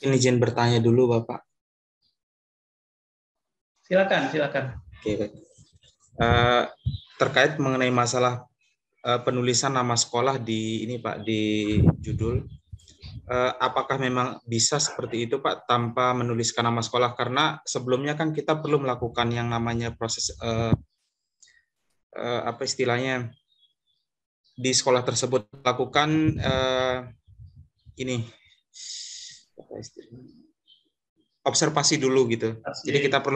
Ini izin bertanya dulu, Bapak. Silakan, silakan. Oke, baik. Terkait mengenai masalah penulisan nama sekolah di ini, Pak, di judul, apakah memang bisa seperti itu, Pak, tanpa menuliskan nama sekolah? Karena sebelumnya kan kita perlu melakukan yang namanya proses apa istilahnya di sekolah tersebut lakukan ini apa istilahnya? Observasi dulu gitu. Jadi kita perlu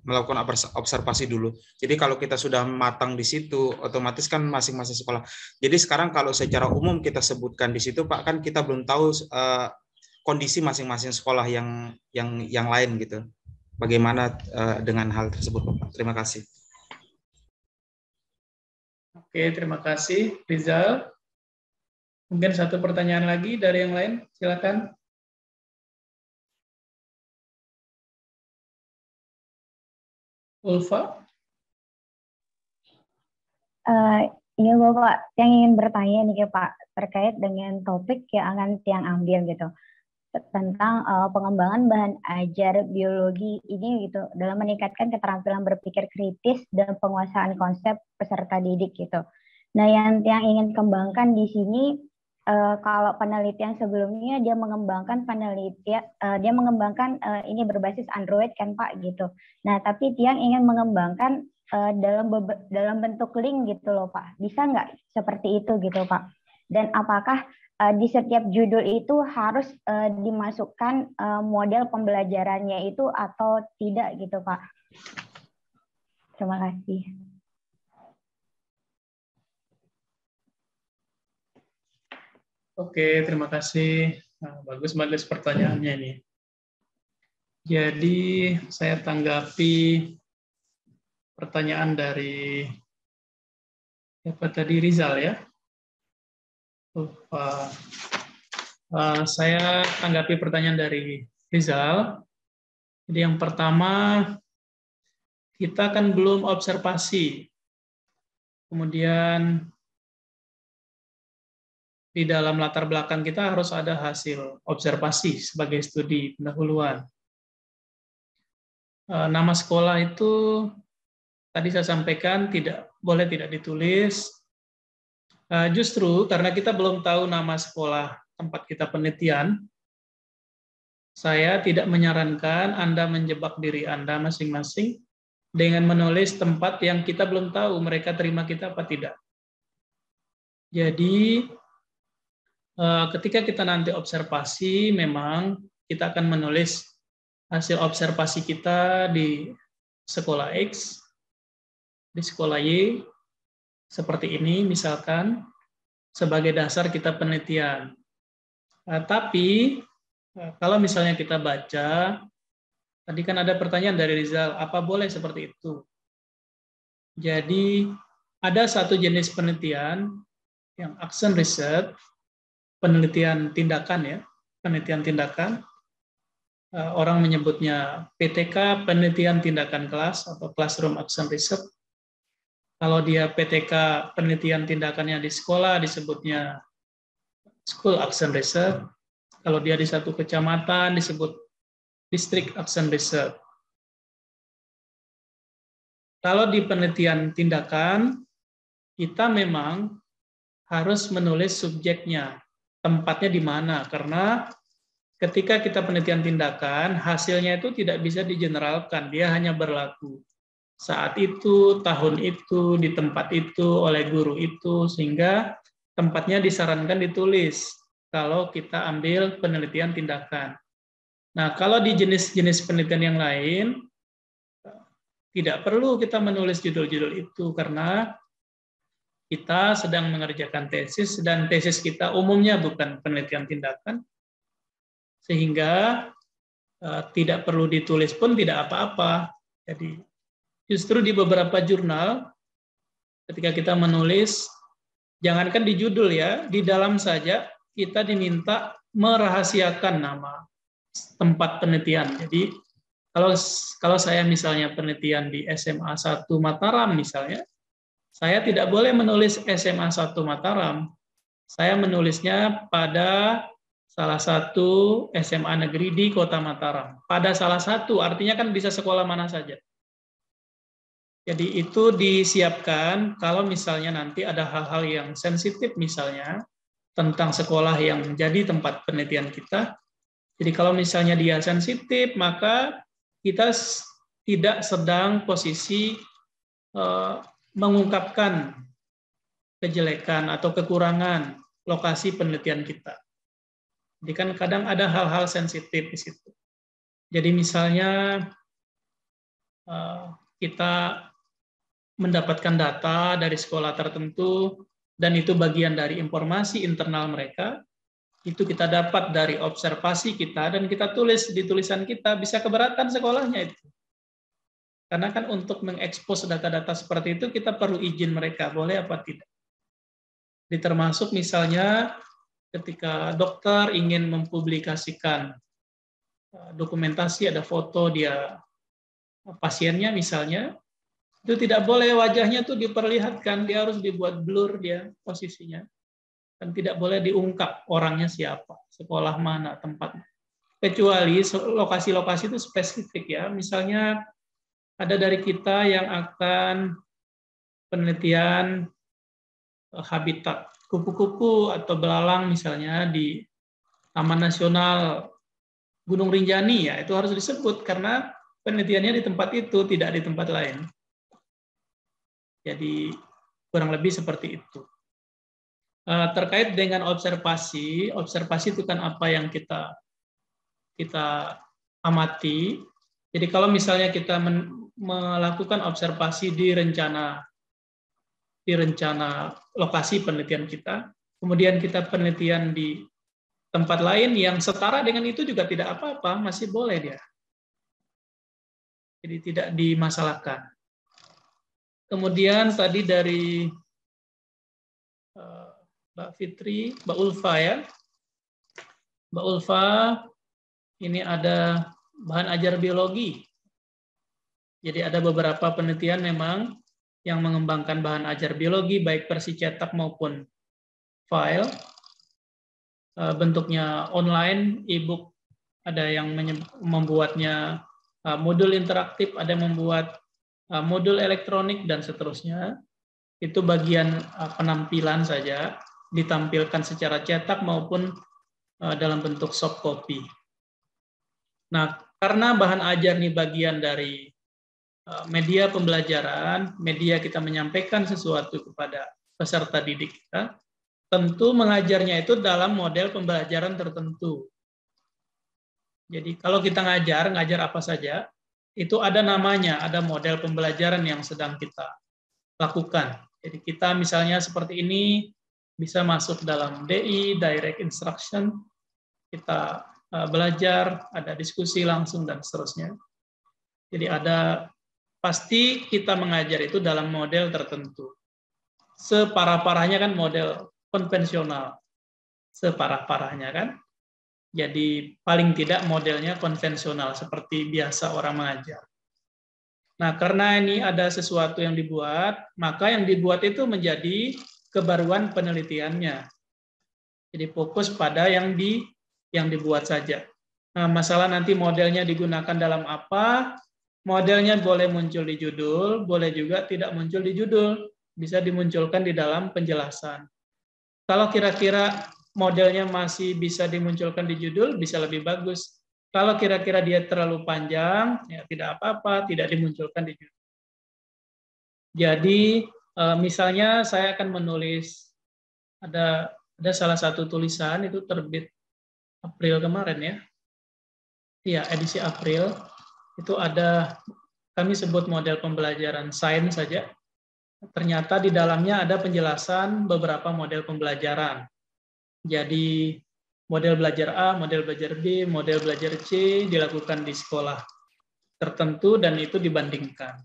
melakukan observasi dulu. Jadi kalau kita sudah matang di situ, otomatis kan masing-masing sekolah. Jadi sekarang kalau secara umum kita sebutkan di situ, Pak, kan kita belum tahu kondisi masing-masing sekolah yang lain gitu. Bagaimana dengan hal tersebut, Bapak? Terima kasih. Oke, terima kasih, Rizal. Mungkin satu pertanyaan lagi dari yang lain, silakan. Ulfa? Iya Bapak, yang ingin bertanya nih Pak, terkait dengan topik yang akan Tiang ambil gitu, tentang pengembangan bahan ajar biologi ini gitu, dalam meningkatkan keterampilan berpikir kritis dan penguasaan konsep peserta didik gitu. Nah, yang Tiang ingin kembangkan di sini, kalau penelitian sebelumnya dia mengembangkan ini berbasis Android kan Pak gitu. Nah, tapi Tiang ingin mengembangkan dalam bentuk link gitu loh Pak. Bisa nggak seperti itu gitu Pak? Dan apakah di setiap judul itu harus dimasukkan model pembelajarannya itu atau tidak gitu Pak? Terima kasih. Oke, terima kasih. Nah, bagus pertanyaannya ini. Jadi saya tanggapi pertanyaan dari siapa tadi, Rizal ya. Saya tanggapi pertanyaan dari Rizal. Jadi yang pertama, kita kan belum observasi. Kemudian di dalam latar belakang kita harus ada hasil observasi sebagai studi pendahuluan. Nama sekolah itu tadi saya sampaikan tidak ditulis. Justru karena kita belum tahu nama sekolah tempat kita penelitian, saya tidak menyarankan Anda menjebak diri Anda masing-masing dengan menulis tempat yang kita belum tahu mereka terima kita apa tidak. Jadi ketika kita nanti observasi, memang kita akan menulis hasil observasi kita di sekolah X, di sekolah Y, seperti ini misalkan, sebagai dasar kita penelitian. Tapi kalau misalnya kita baca, tadi kan ada pertanyaan dari Rizal, apa boleh seperti itu? Jadi ada satu jenis penelitian yang action research, penelitian tindakan ya, penelitian tindakan. Orang menyebutnya PTK, penelitian tindakan kelas atau classroom action research. Kalau dia PTK, penelitian tindakannya di sekolah, disebutnya school action research. Kalau dia di satu kecamatan, disebut district action research. Kalau di penelitian tindakan, kita memang harus menulis subjeknya, tempatnya di mana, karena ketika kita penelitian tindakan, hasilnya itu tidak bisa digeneralkan, dia hanya berlaku saat itu, tahun itu, di tempat itu, oleh guru itu, sehingga tempatnya disarankan ditulis kalau kita ambil penelitian tindakan. Nah, kalau di jenis-jenis penelitian yang lain, tidak perlu kita menulis judul-judul itu, karena kita sedang mengerjakan tesis, dan tesis kita umumnya bukan penelitian tindakan, sehingga tidak perlu ditulis pun tidak apa-apa. Jadi justru di beberapa jurnal, ketika kita menulis, jangankan di judul ya, di dalam saja kita diminta merahasiakan nama tempat penelitian. Jadi kalau saya misalnya penelitian di SMA 1 Mataram misalnya, saya tidak boleh menulis SMA 1 Mataram. Saya menulisnya pada salah satu SMA negeri di Kota Mataram. Pada salah satu, artinya kan bisa sekolah mana saja. Jadi itu disiapkan kalau misalnya nanti ada hal-hal yang sensitif misalnya tentang sekolah yang menjadi tempat penelitian kita. Jadi kalau misalnya dia sensitif, maka kita tidak sedang posisi mengungkapkan kejelekan atau kekurangan lokasi penelitian kita. Jadi kan kadang ada hal-hal sensitif di situ. Jadi misalnya kita mendapatkan data dari sekolah tertentu, dan itu bagian dari informasi internal mereka, itu kita dapat dari observasi kita, dan kita tulis di tulisan kita, bisa keberatan sekolahnya itu. Karena kan untuk mengekspos data-data seperti itu, kita perlu izin mereka, boleh apa tidak. Termasuk misalnya ketika dokter ingin mempublikasikan dokumentasi, ada foto dia pasiennya misalnya, itu tidak boleh wajahnya tuh diperlihatkan, dia harus dibuat blur dia posisinya. Dan tidak boleh diungkap orangnya siapa, sekolah mana, tempatnya. Kecuali lokasi-lokasi itu spesifik ya. Misalnya ada dari kita yang akan penelitian habitat kupu-kupu atau belalang misalnya di Taman Nasional Gunung Rinjani, ya itu harus disebut karena penelitiannya di tempat itu, tidak di tempat lain. Jadi kurang lebih seperti itu. Terkait dengan observasi itu kan apa yang kita amati. Jadi kalau misalnya kita melakukan observasi di rencana lokasi penelitian kita, kemudian kita penelitian di tempat lain yang setara dengan itu juga tidak apa-apa, masih boleh dia. Jadi tidak dimasalahkan. Kemudian tadi dari Mbak Fitri, Mbak Ulfa ya. Mbak Ulfa, ini ada bahan ajar biologi. Jadi ada beberapa penelitian memang yang mengembangkan bahan ajar biologi, baik versi cetak maupun file. Bentuknya online, e-book, ada yang membuatnya modul interaktif, ada yang membuat modul elektronik, dan seterusnya. Itu bagian penampilan saja, ditampilkan secara cetak maupun dalam bentuk soft copy. Nah, karena bahan ajar ini bagian dari media pembelajaran, media kita menyampaikan sesuatu kepada peserta didik kita, tentu mengajarnya itu dalam model pembelajaran tertentu. Jadi kalau kita ngajar apa saja, itu ada namanya, ada model pembelajaran yang sedang kita lakukan. Jadi kita misalnya seperti ini bisa masuk dalam DI, Direct Instruction, kita belajar, ada diskusi langsung dan seterusnya. Jadi pasti kita mengajar itu dalam model tertentu. Separah-parahnya kan model konvensional, separah-parahnya kan. Jadi paling tidak modelnya konvensional seperti biasa orang mengajar. Nah, karena ini ada sesuatu yang dibuat, maka yang dibuat itu menjadi kebaruan penelitiannya. Jadi fokus pada yang dibuat saja. Nah, masalah nanti modelnya digunakan dalam apa? Modelnya boleh muncul di judul, boleh juga tidak muncul di judul, bisa dimunculkan di dalam penjelasan. Kalau kira-kira modelnya masih bisa dimunculkan di judul, bisa lebih bagus. Kalau kira-kira dia terlalu panjang, ya tidak apa-apa, tidak dimunculkan di judul. Jadi, misalnya saya akan menulis, ada salah satu tulisan, itu terbit April kemarin ya. Iya, edisi April. Itu ada, kami sebut model pembelajaran sains saja. Ternyata di dalamnya ada penjelasan beberapa model pembelajaran. Jadi model belajar A, model belajar B, model belajar C dilakukan di sekolah tertentu dan itu dibandingkan.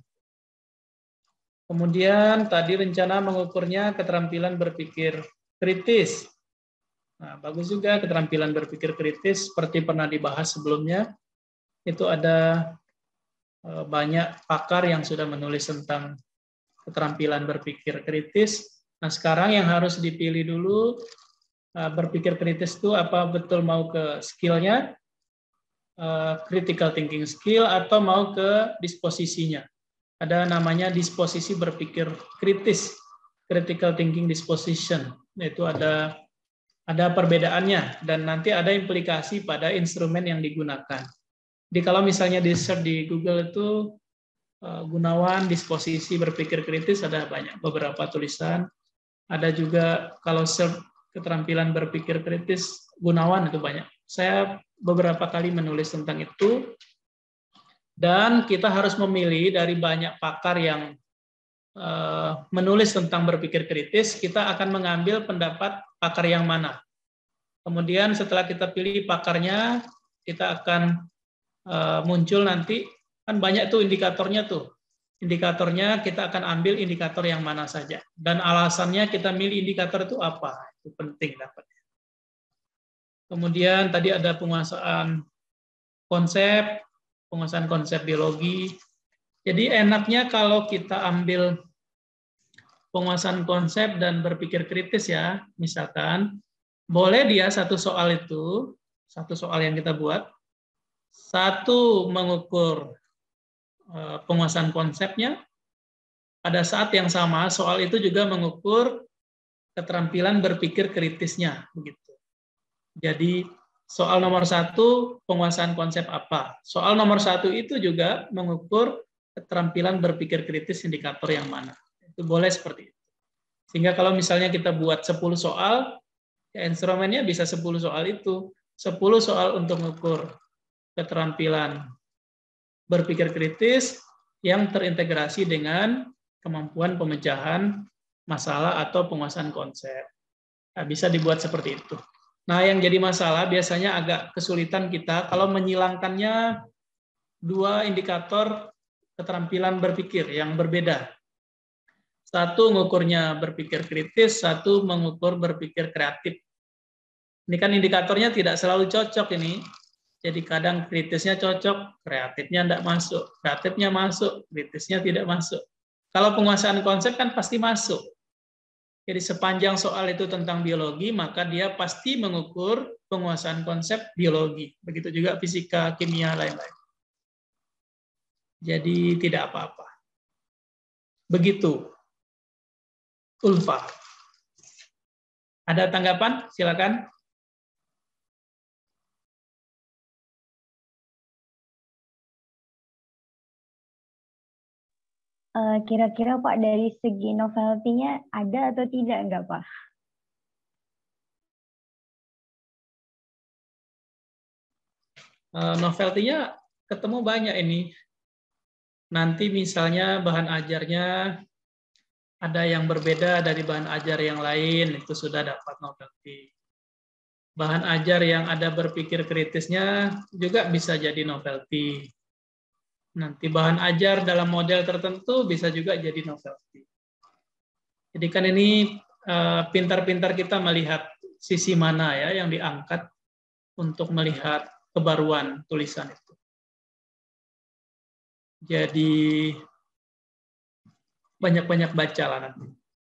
Kemudian tadi rencana mengukurnya keterampilan berpikir kritis. Nah, bagus juga keterampilan berpikir kritis seperti pernah dibahas sebelumnya. Itu ada banyak pakar yang sudah menulis tentang keterampilan berpikir kritis. Nah, sekarang yang harus dipilih dulu berpikir kritis itu apa betul mau ke skillnya, critical thinking skill, atau mau ke disposisinya. Ada namanya disposisi berpikir kritis, critical thinking disposition. Itu ada perbedaannya, dan nanti ada implikasi pada instrumen yang digunakan. Jadi kalau misalnya di search di Google itu Gunawan disposisi berpikir kritis, ada banyak beberapa tulisan. Ada juga kalau search keterampilan berpikir kritis Gunawan, itu banyak. Saya beberapa kali menulis tentang itu, dan kita harus memilih dari banyak pakar yang menulis tentang berpikir kritis. Kita akan mengambil pendapat pakar yang mana. Kemudian setelah kita pilih pakarnya, kita akan muncul nanti, kan banyak tuh indikatornya tuh. Indikatornya kita akan ambil indikator yang mana saja. Dan alasannya kita milih indikator itu apa. Itu penting dapatnya. Kemudian tadi ada penguasaan konsep biologi. Jadi enaknya kalau kita ambil penguasaan konsep dan berpikir kritis ya, misalkan, boleh dia satu soal yang kita buat, satu mengukur penguasaan konsepnya, pada saat yang sama soal itu juga mengukur keterampilan berpikir kritisnya, begitu. Jadi soal nomor 1 penguasaan konsep apa, soal nomor 1 itu juga mengukur keterampilan berpikir kritis indikator yang mana. Itu boleh seperti itu. Sehingga kalau misalnya kita buat 10 soal, ya instrumennya bisa 10 soal itu, 10 soal untuk mengukur keterampilan berpikir kritis yang terintegrasi dengan kemampuan pemecahan masalah atau penguasaan konsep. Nah, bisa dibuat seperti itu. Nah, yang jadi masalah biasanya agak kesulitan kita kalau menyilangkannya 2 indikator keterampilan berpikir yang berbeda. Satu mengukurnya berpikir kritis, satu mengukur berpikir kreatif. Ini kan indikatornya tidak selalu cocok ini. Jadi kadang kritisnya cocok, kreatifnya tidak masuk. Kreatifnya masuk, kritisnya tidak masuk. Kalau penguasaan konsep kan pasti masuk. Jadi sepanjang soal itu tentang biologi, maka dia pasti mengukur penguasaan konsep biologi. Begitu juga fisika, kimia, lain-lain. Jadi tidak apa-apa. Begitu. Ulfa. Ada tanggapan? Silakan. Kira-kira Pak dari segi novelty-nya ada atau tidak enggak Pak? Novelty-nya ketemu banyak ini. Nanti misalnya bahan ajarnya ada yang berbeda dari bahan ajar yang lain, itu sudah dapat novelty. Bahan ajar yang ada berpikir kritisnya juga bisa jadi novelty. Nanti bahan ajar dalam model tertentu bisa juga jadi novelty. Jadi kan ini pintar-pintar kita melihat sisi mana ya yang diangkat untuk melihat kebaruan tulisan itu. Jadi banyak-banyak bacalah nanti.